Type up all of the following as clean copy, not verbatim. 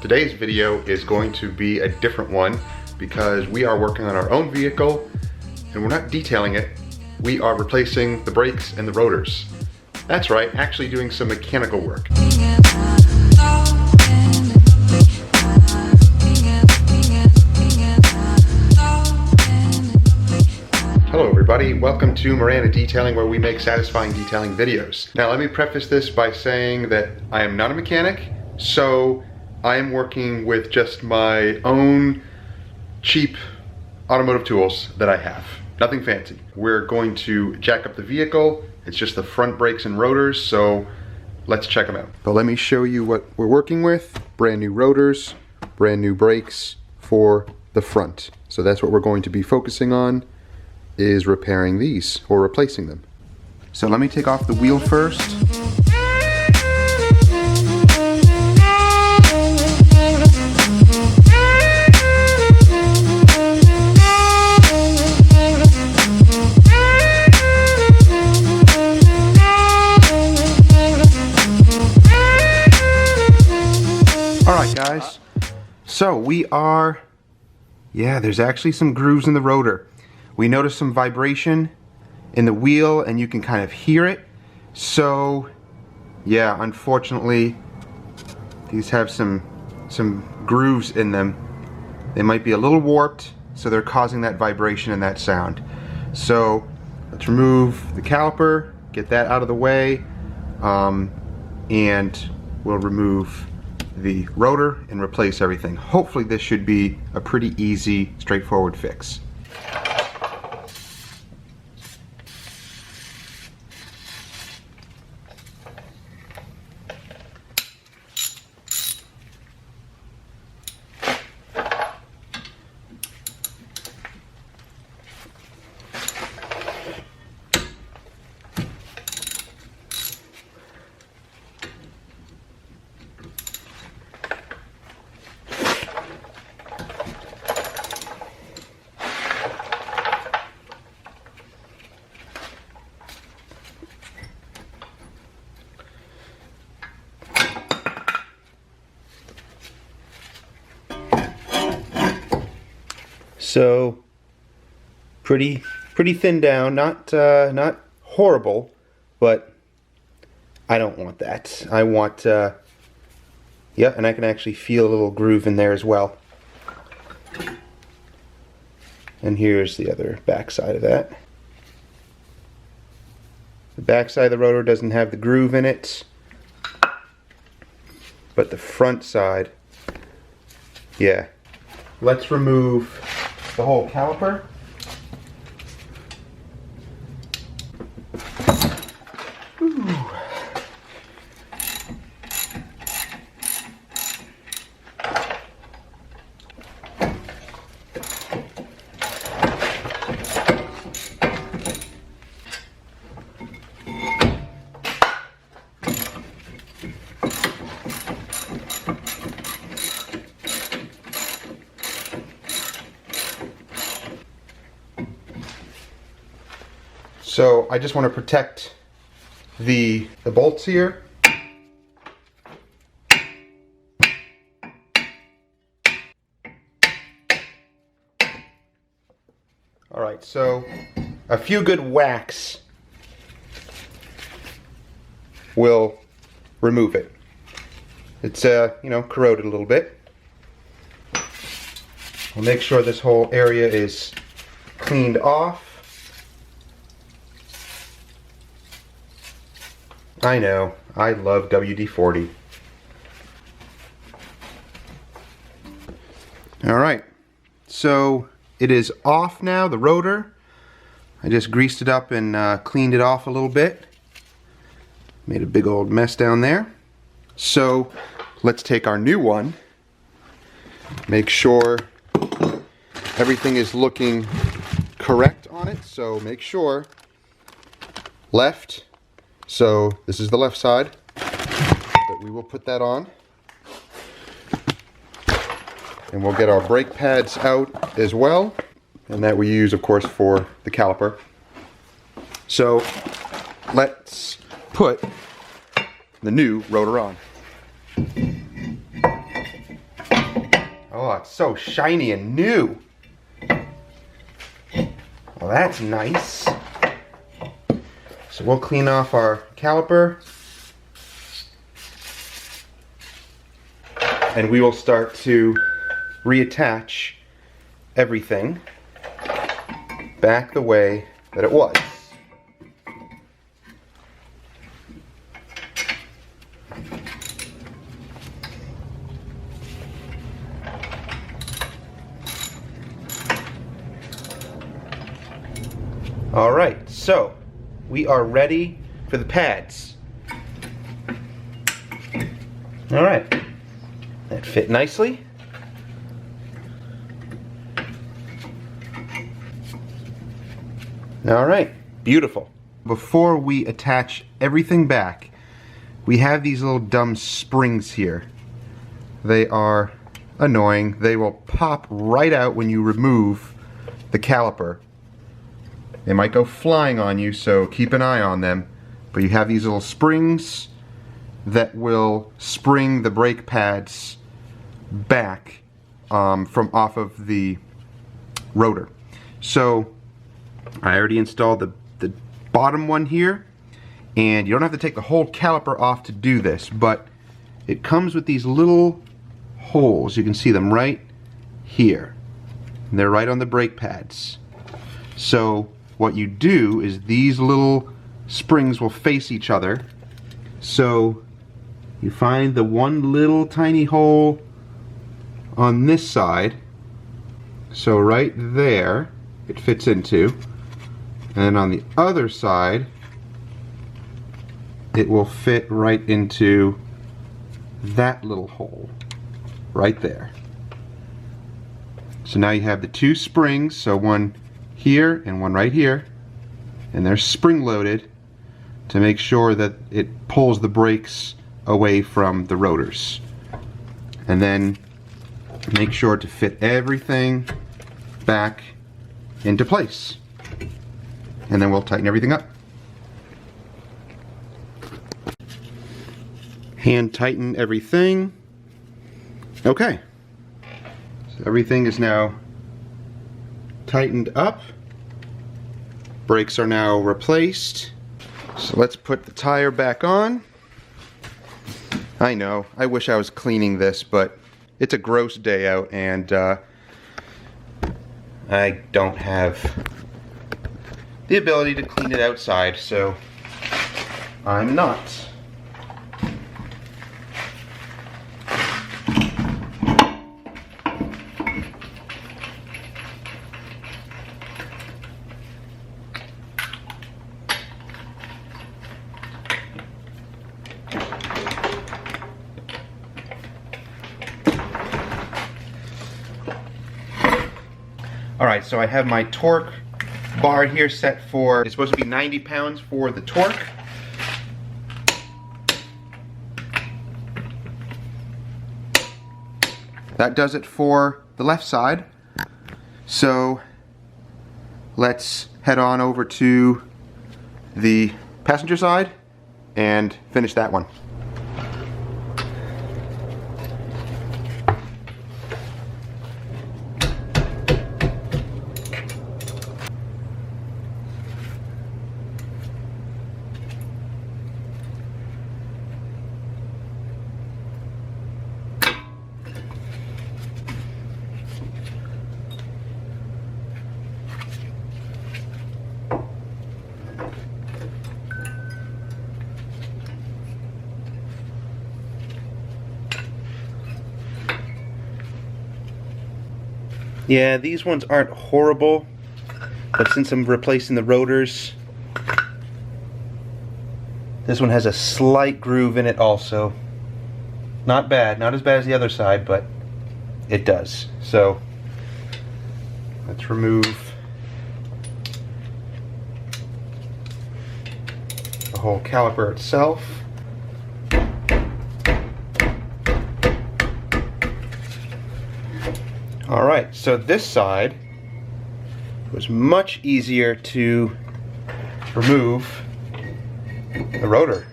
Today's video is going to be a different one because we are working on our own vehicle and we're not detailing it. We are replacing the brakes and the rotors. That's right, actually doing some mechanical work. Hello everybody, welcome to Miranda Detailing, where we make satisfying detailing videos. Now let me preface this by saying that I am not a mechanic, so I am working with just my own cheap automotive tools that I have. Nothing fancy. We're going to jack up the vehicle. It's just the front brakes and rotors, so let's check them out. But let me show you what we're working with. Brand new rotors, brand new brakes for the front. So that's what we're going to be focusing on, is repairing these or replacing them. So let me take off the wheel first. Alright guys, so we are, there's actually some grooves in the rotor. We noticed some vibration in the wheel and you can kind of hear it. So yeah, unfortunately these have some grooves in them. They might be a little warped, so they're causing that vibration and that sound. So let's remove the caliper, get that out of the way, and we'll remove the rotor and replace everything. Hopefully this should be a pretty easy, straightforward fix. So pretty thin down, not horrible, but I don't want that. I want and I can actually feel a little groove in there as well. And here's the other back side of that. The back side of the rotor doesn't have the groove in it, but the front side, yeah. Let's remove the whole caliper. Ooh. So I just want to protect the bolts here. Alright, so a few good whacks will remove it. It's corroded a little bit. I'll make sure this whole area is cleaned off. I know, I love WD-40. Alright, so it is off now, the rotor. I just greased it up and cleaned it off a little bit. Made a big old mess down there. So let's take our new one, make sure everything is looking correct on it. So make sure left. So this is the left side, but we will put that on. And we'll get our brake pads out as well. And that we use, of course, for the caliper. So let's put the new rotor on. Oh, it's so shiny and new. Well, that's nice. So we'll clean off our caliper. And we will start to reattach everything back the way that it was. All right, so we are ready for the pads. All right, that fit nicely. All right, beautiful. Before we attach everything back, we have these little dumb springs here. They are annoying. They will pop right out when you remove the caliper. They might go flying on you, so keep an eye on them. But you have these little springs that will spring the brake pads back from off of the rotor. So I already installed the bottom one here, and you don't have to take the whole caliper off to do this, but it comes with these little holes. You can see them right here. And they're right on the brake pads. So what you do is these little springs will face each other. So you find the one little tiny hole on this side. So right there it fits into. And on the other side it will fit right into that little hole right there. So now you have the two springs, so one here and one right here, and they're spring loaded to make sure that it pulls the brakes away from the rotors. And then make sure to fit everything back into place. And then we'll tighten everything up. Hand tighten everything. Okay. So everything is now tightened up. Brakes are now replaced. So let's put the tire back on. I know, I wish I was cleaning this, but it's a gross day out and I don't have the ability to clean it outside, so I'm not. Alright, so I have my torque bar here set for, it's supposed to be 90 pounds for the torque. That does it for the left side. So let's head on over to the passenger side and finish that one. Yeah, these ones aren't horrible, but since I'm replacing the rotors, this one has a slight groove in it also. Not bad, not as bad as the other side, but it does. So let's remove the whole caliper itself. Alright, so this side was much easier to remove the rotor.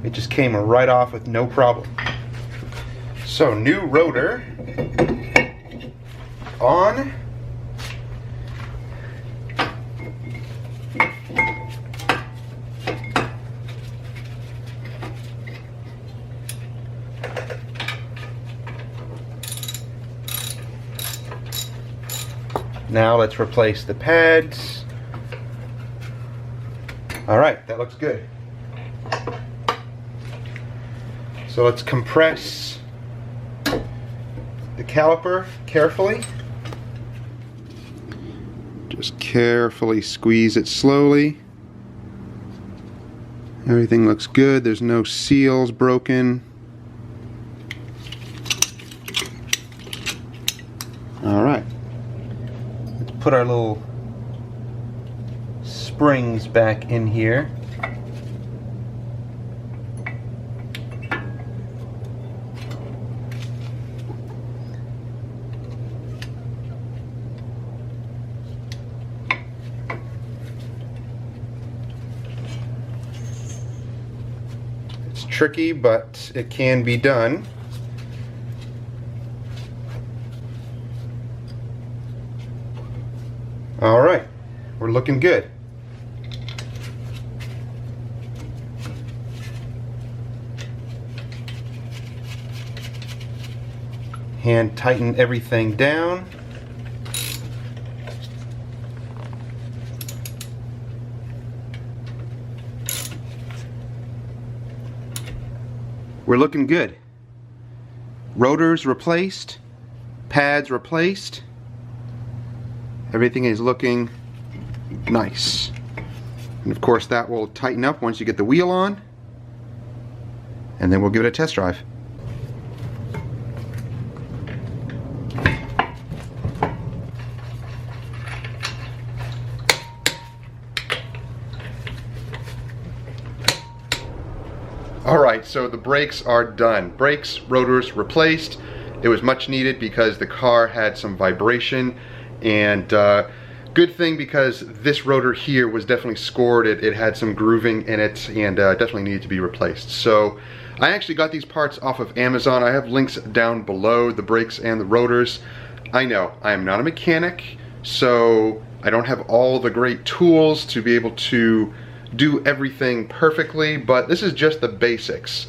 It just came right off with no problem. So, new rotor. on. Now let's replace the pads. All right, that looks good. So let's compress the caliper carefully. Just carefully squeeze it slowly. Everything looks good. There's no seals broken. All right. Let's put our little springs back in here. It's tricky, but it can be done. All right, we're looking good. Hand tighten everything down. We're looking good. Rotors replaced, pads replaced. Everything is looking nice. And of course that will tighten up once you get the wheel on, and then we'll give it a test drive. Alright, so the brakes are done. Brakes, rotors replaced. It was much needed because the car had some vibration, and good thing because this rotor here was definitely scored. It had some grooving in it, and definitely needed to be replaced. So I actually got these parts off of Amazon. I have links down below, the brakes and the rotors. I know, I am not a mechanic, so I don't have all the great tools to be able to do everything perfectly, but this is just the basics.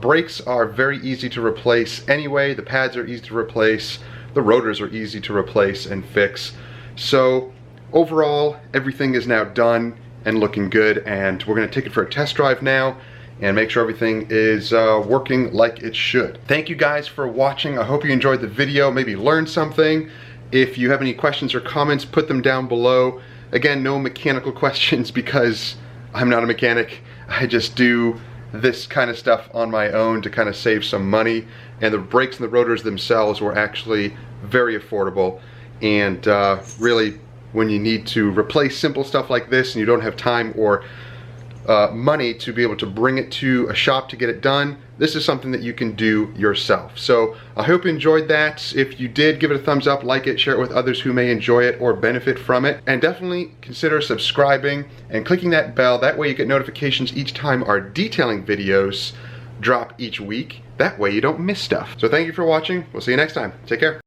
Brakes are very easy to replace anyway. The pads are easy to replace. The rotors are easy to replace and fix. So overall, everything is now done and looking good, and we're going to take it for a test drive now and make sure everything is working like it should. Thank you guys for watching. I hope you enjoyed the video, maybe learned something. If you have any questions or comments, put them down below. Again, no mechanical questions because I'm not a mechanic. I just do this kind of stuff on my own to kind of save some money, and the brakes and the rotors themselves were actually very affordable. And really, when you need to replace simple stuff like this and you don't have time or money to be able to bring it to a shop to get it done, this is something that you can do yourself. So I hope you enjoyed that. If you did, give it a thumbs up, like it, share it with others who may enjoy it or benefit from it, and definitely consider subscribing and clicking that bell. That way you get notifications each time our detailing videos drop each week. That way you don't miss stuff. So thank you for watching. We'll see you next time. Take care.